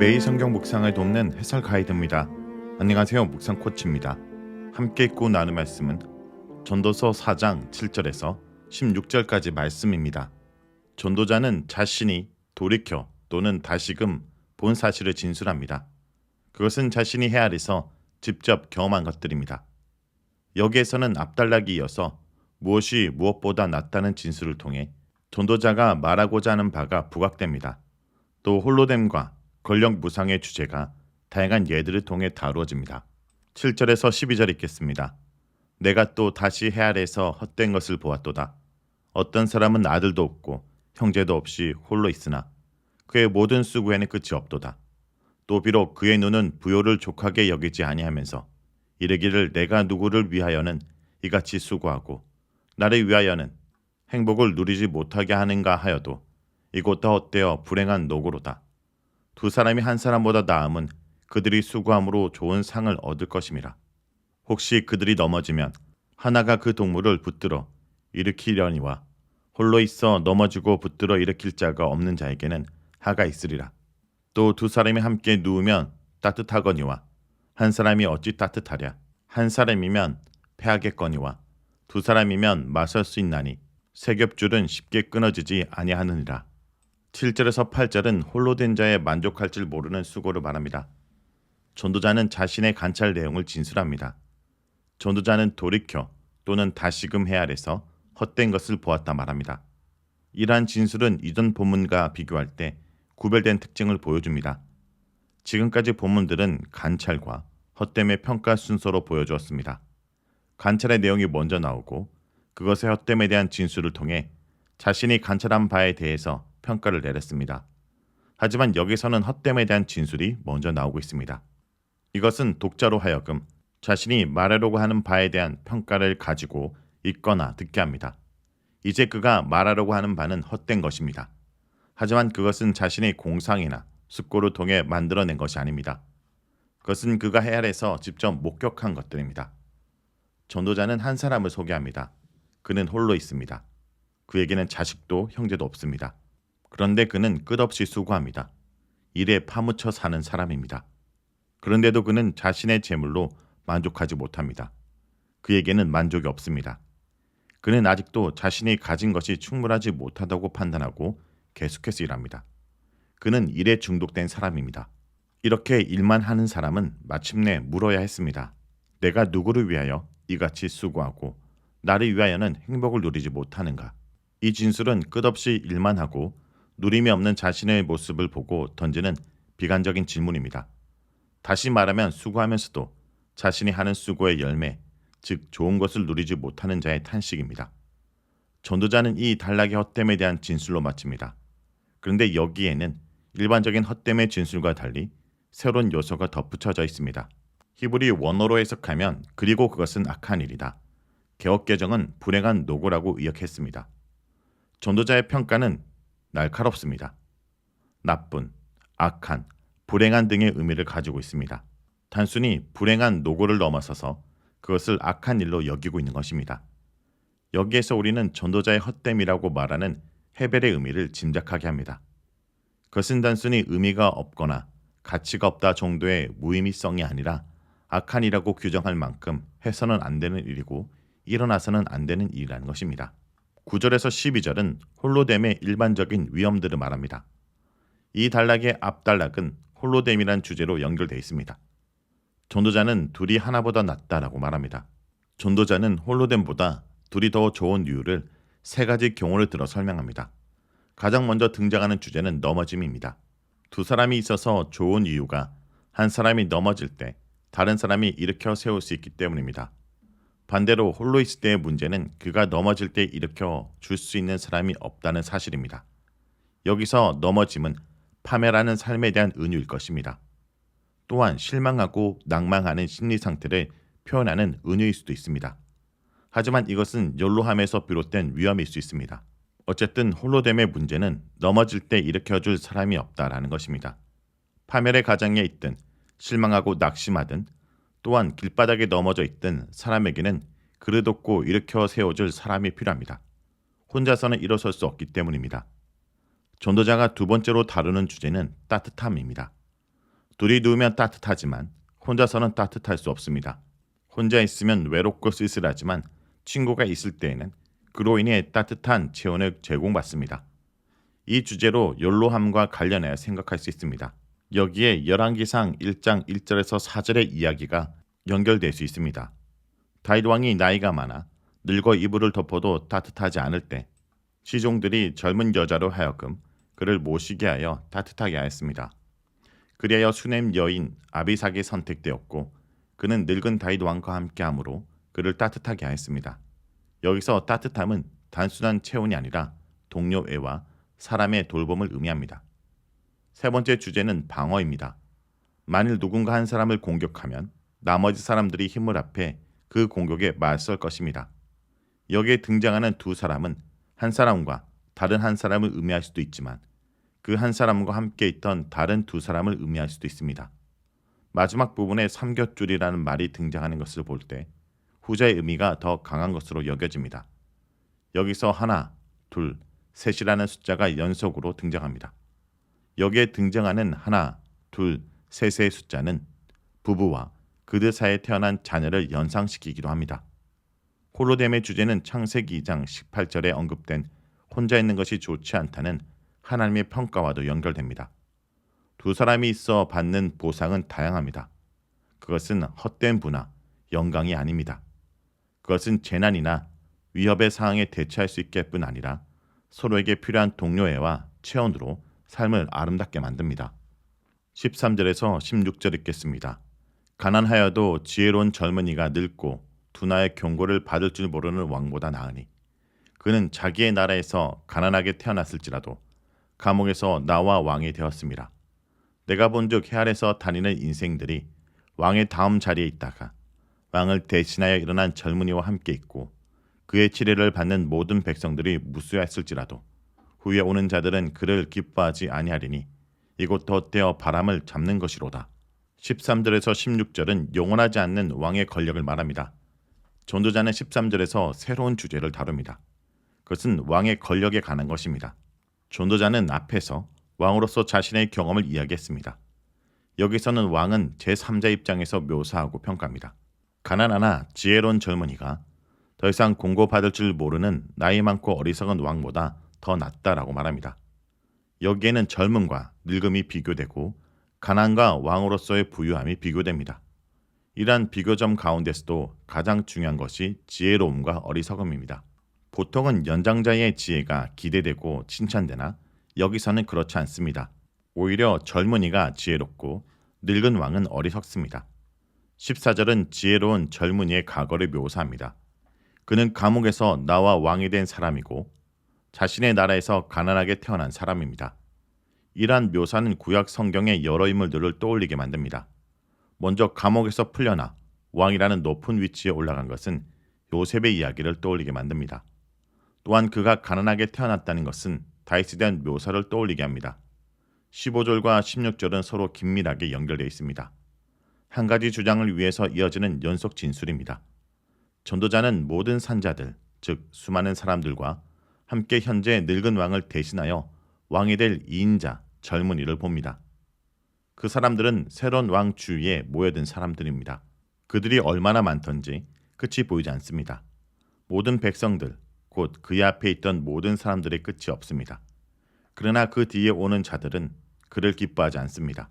매일 성경 묵상을 돕는 해설 가이드입니다. 안녕하세요. 묵상 코치입니다. 함께 읽고 나눌 말씀은 전도서 4장 7절에서 16절까지 말씀입니다. 전도자는 자신이 돌이켜 또는 다시금 본 사실을 진술합니다. 그것은 자신이 헤아려서 직접 경험한 것들입니다. 여기에서는 앞단락이 이어서 무엇이 무엇보다 낫다는 진술을 통해 전도자가 말하고자 하는 바가 부각됩니다. 또 홀로됨과 권력 무상의 주제가 다양한 예들을 통해 다루어집니다. 7절에서 12절 읽겠습니다. 내가 또 다시 헤아려서 헛된 것을 보았도다. 어떤 사람은 아들도 없고 형제도 없이 홀로 있으나 그의 모든 수고에는 끝이 없도다. 또 비록 그의 눈은 부요를 족하게 여기지 아니하면서 이르기를 내가 누구를 위하여는 이같이 수고하고 나를 위하여는 행복을 누리지 못하게 하는가 하여도 이곳 다 헛되어 불행한 노고로다. 두 사람이 한 사람보다 나음은 그들이 수고함으로 좋은 상을 얻을 것임이라. 혹시 그들이 넘어지면 하나가 그 동물을 붙들어 일으키려니와 홀로 있어 넘어지고 붙들어 일으킬 자가 없는 자에게는 하가 있으리라. 또 두 사람이 함께 누우면 따뜻하거니와 한 사람이 어찌 따뜻하랴. 한 사람이면 패하겠거니와 두 사람이면 맞설 수 있나니 세 겹줄은 쉽게 끊어지지 아니하느니라. 7절에서 8절은 홀로 된 자의 만족할 줄 모르는 수고를 말합니다. 전도자는 자신의 관찰 내용을 진술합니다. 전도자는 돌이켜 또는 다시금 헤아려서 헛된 것을 보았다 말합니다. 이러한 진술은 이전 본문과 비교할 때 구별된 특징을 보여줍니다. 지금까지 본문들은 관찰과 헛됨의 평가 순서로 보여주었습니다. 관찰의 내용이 먼저 나오고 그것의 헛됨에 대한 진술을 통해 자신이 관찰한 바에 대해서 평가를 내렸습니다. 하지만 여기서는 헛됨에 대한 진술이 먼저 나오고 있습니다. 이것은 독자로 하여금 자신이 말하려고 하는 바에 대한 평가를 가지고 읽거나 듣게 합니다. 이제 그가 말하려고 하는 바는 헛된 것입니다. 하지만 그것은 자신의 공상이나 숙고를 통해 만들어낸 것이 아닙니다. 그것은 그가 헤아려서 직접 목격한 것들입니다. 전도자는 한 사람을 소개합니다. 그는 홀로 있습니다. 그에게는 자식도 형제도 없습니다. 그런데 그는 끝없이 수고합니다. 일에 파묻혀 사는 사람입니다. 그런데도 그는 자신의 재물로 만족하지 못합니다. 그에게는 만족이 없습니다. 그는 아직도 자신이 가진 것이 충분하지 못하다고 판단하고 계속해서 일합니다. 그는 일에 중독된 사람입니다. 이렇게 일만 하는 사람은 마침내 물어야 했습니다. 내가 누구를 위하여 이같이 수고하고 나를 위하여는 행복을 누리지 못하는가? 이 진술은 끝없이 일만 하고 누림이 없는 자신의 모습을 보고 던지는 비관적인 질문입니다. 다시 말하면 수고하면서도 자신이 하는 수고의 열매, 즉 좋은 것을 누리지 못하는 자의 탄식입니다. 전도자는 이 단락의 헛됨에 대한 진술로 마칩니다. 그런데 여기에는 일반적인 헛됨의 진술과 달리 새로운 요소가 덧붙여져 있습니다. 히브리 원어로 해석하면 그리고 그것은 악한 일이다. 개역개정은 불행한 노고라고 의역했습니다. 전도자의 평가는 날카롭습니다. 나쁜, 악한, 불행한 등의 의미를 가지고 있습니다. 단순히 불행한 노고를 넘어서서 그것을 악한 일로 여기고 있는 것입니다. 여기에서 우리는 전도자의 헛됨이라고 말하는 헤벨의 의미를 짐작하게 합니다. 그것은 단순히 의미가 없거나 가치가 없다 정도의 무의미성이 아니라 악한이라고 규정할 만큼 해서는 안 되는 일이고 일어나서는 안 되는 일이라는 것입니다. 9절에서 12절은 홀로됨의 일반적인 위험들을 말합니다. 이 단락의 앞단락은 홀로됨이란 주제로 연결되어 있습니다. 전도자는 둘이 하나보다 낫다라고 말합니다. 전도자는 홀로됨보다 둘이 더 좋은 이유를 세 가지 경우를 들어 설명합니다. 가장 먼저 등장하는 주제는 넘어짐입니다. 두 사람이 있어서 좋은 이유가 한 사람이 넘어질 때 다른 사람이 일으켜 세울 수 있기 때문입니다. 반대로 홀로 있을 때의 문제는 그가 넘어질 때 일으켜 줄 수 있는 사람이 없다는 사실입니다. 여기서 넘어짐은 파멸하는 삶에 대한 은유일 것입니다. 또한 실망하고 낭망하는 심리 상태를 표현하는 은유일 수도 있습니다. 하지만 이것은 연로함에서 비롯된 위험일 수 있습니다. 어쨌든 홀로됨의 문제는 넘어질 때 일으켜줄 사람이 없다라는 것입니다. 파멸의 가장에 있든 실망하고 낙심하든 또한 길바닥에 넘어져 있든 사람에게는 그릇 덮고 일으켜 세워줄 사람이 필요합니다. 혼자서는 일어설 수 없기 때문입니다. 전도자가 두 번째로 다루는 주제는 따뜻함입니다. 둘이 누우면 따뜻하지만 혼자서는 따뜻할 수 없습니다. 혼자 있으면 외롭고 쓸쓸하지만 친구가 있을 때에는 그로 인해 따뜻한 체온을 제공받습니다. 이 주제로 연로함과 관련하여 생각할 수 있습니다. 여기에 열왕기상 1장 1절에서 4절의 이야기가 연결될 수 있습니다. 다윗 왕이 나이가 많아 늙어 이불을 덮어도 따뜻하지 않을 때 시종들이 젊은 여자로 하여금 그를 모시게 하여 따뜻하게 하였습니다. 그리하여 수넴 여인 아비삭이 선택되었고 그는 늙은 다윗 왕과 함께함으로 그를 따뜻하게 하였습니다. 여기서 따뜻함은 단순한 체온이 아니라 동료애와 사람의 돌봄을 의미합니다. 세 번째 주제는 방어입니다. 만일 누군가 한 사람을 공격하면 나머지 사람들이 힘을 합해 그 공격에 맞설 것입니다. 여기에 등장하는 두 사람은 한 사람과 다른 한 사람을 의미할 수도 있지만 그 한 사람과 함께 있던 다른 두 사람을 의미할 수도 있습니다. 마지막 부분에 삼겹줄이라는 말이 등장하는 것을 볼 때 후자의 의미가 더 강한 것으로 여겨집니다. 여기서 하나, 둘, 셋이라는 숫자가 연속으로 등장합니다. 여기에 등장하는 하나, 둘, 셋의 숫자는 부부와 그들 사이에 태어난 자녀를 연상시키기도 합니다. 홀로뎀의 주제는 창세기 2장 18절에 언급된 혼자 있는 것이 좋지 않다는 하나님의 평가와도 연결됩니다. 두 사람이 있어 받는 보상은 다양합니다. 그것은 헛된 부나 영광이 아닙니다. 그것은 재난이나 위협의 상황에 대처할 수 있게 뿐 아니라 서로에게 필요한 동료애와 체온으로 삶을 아름답게 만듭니다. 13절에서 16절 읽겠습니다. 가난하여도 지혜로운 젊은이가 늙고 두나의 경고를 받을 줄 모르는 왕보다 나으니 그는 자기의 나라에서 가난하게 태어났을지라도 감옥에서 나와 왕이 되었습니다. 내가 본즉 해 아래서 다니는 인생들이 왕의 다음 자리에 있다가 왕을 대신하여 일어난 젊은이와 함께 있고 그의 치례를 받는 모든 백성들이 무수했을지라도 후에 오는 자들은 그를 기뻐하지 아니하리니 이곳 덧대어 바람을 잡는 것이로다. 13절에서 16절은 영원하지 않는 왕의 권력을 말합니다. 전도자는 13절에서 새로운 주제를 다룹니다. 그것은 왕의 권력에 관한 것입니다. 전도자는 앞에서 왕으로서 자신의 경험을 이야기했습니다. 여기서는 왕은 제3자 입장에서 묘사하고 평가합니다. 가난하나 지혜로운 젊은이가 더 이상 공고받을 줄 모르는 나이 많고 어리석은 왕보다 더 낫다라고 말합니다. 여기에는 젊음과 늙음이 비교되고 가난과 왕으로서의 부유함이 비교됩니다. 이러한 비교점 가운데서도 가장 중요한 것이 지혜로움과 어리석음입니다. 보통은 연장자의 지혜가 기대되고 칭찬되나 여기서는 그렇지 않습니다. 오히려 젊은이가 지혜롭고 늙은 왕은 어리석습니다. 14절은 지혜로운 젊은이의 과거를 묘사합니다. 그는 감옥에서 나와 왕이 된 사람이고 자신의 나라에서 가난하게 태어난 사람입니다. 이러한 묘사는 구약 성경의 여러 인물들을 떠올리게 만듭니다. 먼저 감옥에서 풀려나 왕이라는 높은 위치에 올라간 것은 요셉의 이야기를 떠올리게 만듭니다. 또한 그가 가난하게 태어났다는 것은 다윗에 대한 묘사를 떠올리게 합니다. 15절과 16절은 서로 긴밀하게 연결되어 있습니다. 한 가지 주장을 위해서 이어지는 연속 진술입니다. 전도자는 모든 산자들, 즉 수많은 사람들과 함께 현재 늙은 왕을 대신하여 왕이 될 2인자 젊은이를 봅니다. 그 사람들은 새로운 왕 주위에 모여든 사람들입니다. 그들이 얼마나 많던지 끝이 보이지 않습니다. 모든 백성들, 곧 그의 앞에 있던 모든 사람들의 끝이 없습니다. 그러나 그 뒤에 오는 자들은 그를 기뻐하지 않습니다.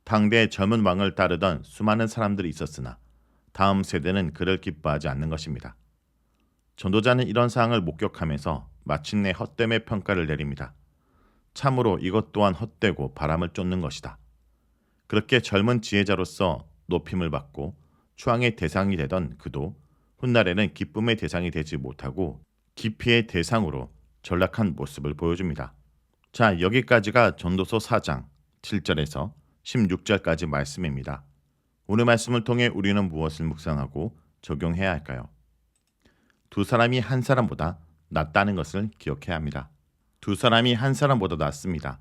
당대의 젊은 왕을 따르던 수많은 사람들이 있었으나 다음 세대는 그를 기뻐하지 않는 것입니다. 전도자는 이런 상황을 목격하면서 마침내 헛됨의 평가를 내립니다. 참으로 이것 또한 헛되고 바람을 쫓는 것이다. 그렇게 젊은 지혜자로서 높임을 받고 추앙의 대상이 되던 그도 훗날에는 기쁨의 대상이 되지 못하고 기피의 대상으로 전락한 모습을 보여줍니다. 자, 여기까지가 전도서 4장 7절에서 16절까지 말씀입니다. 오늘 말씀을 통해 우리는 무엇을 묵상하고 적용해야 할까요? 두 사람이 한 사람보다 낫다는 것을 기억해야 합니다. 두 사람이 한 사람보다 낫습니다.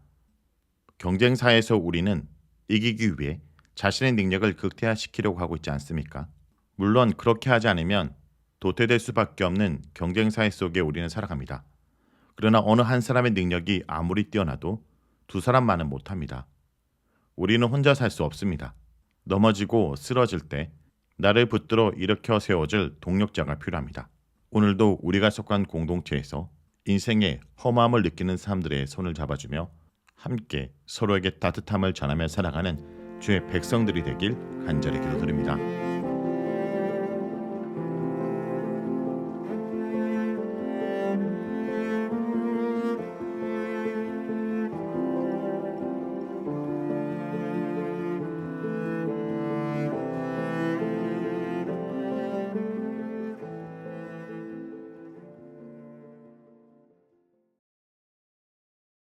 경쟁사에서 우리는 이기기 위해 자신의 능력을 극대화시키려고 하고 있지 않습니까? 물론 그렇게 하지 않으면 도태될 수밖에 없는 경쟁사회 속에 우리는 살아갑니다. 그러나 어느 한 사람의 능력이 아무리 뛰어나도 두 사람만은 못합니다. 우리는 혼자 살 수 없습니다. 넘어지고 쓰러질 때 나를 붙들어 일으켜 세워줄 동력자가 필요합니다. 오늘도 우리가 속한 공동체에서 인생의 험함을 느끼는 사람들의 손을 잡아주며 함께 서로에게 따뜻함을 전하며 살아가는 주의 백성들이 되길 간절히 기도드립니다.